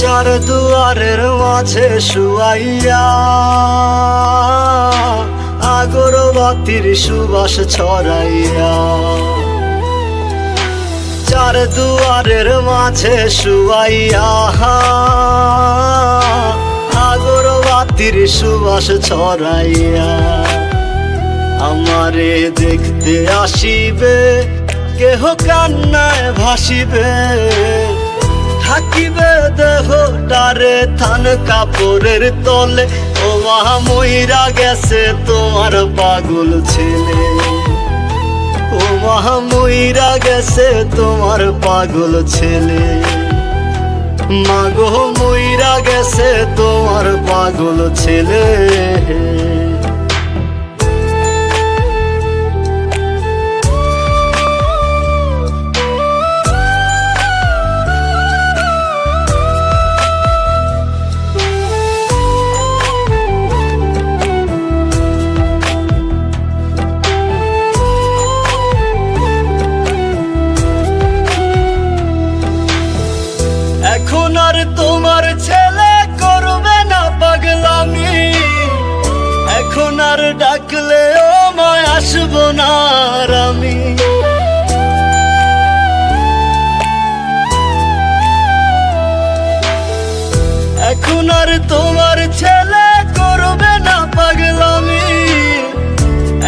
চার দুয়ারের মাঝে শুয়াইয়া আগরবাতির সুবাস ছড়াইয়া, চার দুয়ারের মাঝে শুয়াইয়া আগরবাতির সুবাস ছড়াইয়া, আমারে দেখতে আসিবে কেহ কান্নায় ভাসিবে, থাকিবে দেহটারে থান কাপড়ের তলে। ও মা মইরা গেছে তোমার পাগল ছেলে, ও মা মইরা গেছে তোমার পাগল ছেলে, মাগো মইরা গেছে তোমার পাগল ছেলে। এখন আর তোমার ছেলে করবে না পাগলামি, এখন আর ডাকলে ও মায় আসবো না আর আমি। এখন আর তোমার ছেলে করবে না পাগলামি,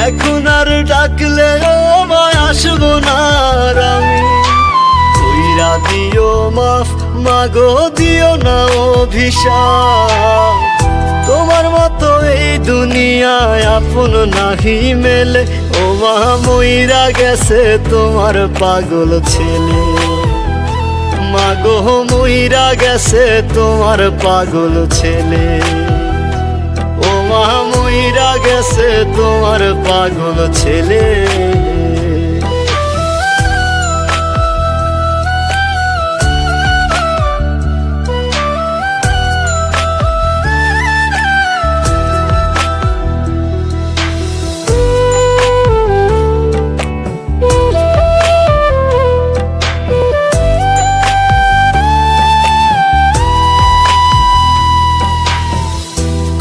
এখন আর ডাকলে ও মায় আসবো না আর আমি। কইরা দিও মাফ মাগো, দিও না অভিশাপ, তোমার মতো এই দুনিয়ায় আপন নাহি মেলে। ও মা মইরা গেছে তোমার পাগল ছেলে, মাগো মইরা গেছে তোমার পাগল ছেলে, ও মা মইরা গেছে তোমার পাগল ছেলে।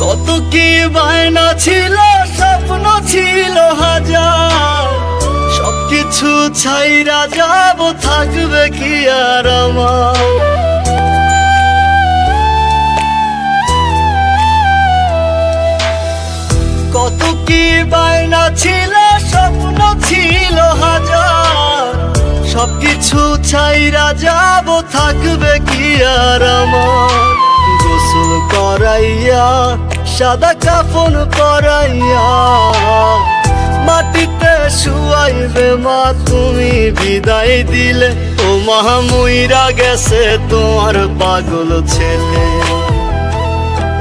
কত কি বায়না ছিল, স্বপ্ন ছিল হাজার, সবকিছু ছাইরা যাব, থাকবে কি আর আমার। কত কি বায়না ছিল, স্বপ্ন ছিল হাজার, সবকিছু ছাইরা যাব, থাকবে কি আর আমার। গোসল করাইয়া সাদা কাফন পরাইয়া মাটিতে শুয়াইবে মা তুমি বিদায় দিলে। ও মা মইরা গেছে তোমার পাগল ছেলে,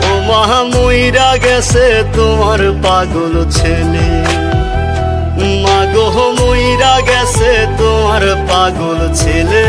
ও মা মইরা গেছে তোমার পাগল ছেলে, মাগো মইরা গেছে তোমার পাগল ছেলে।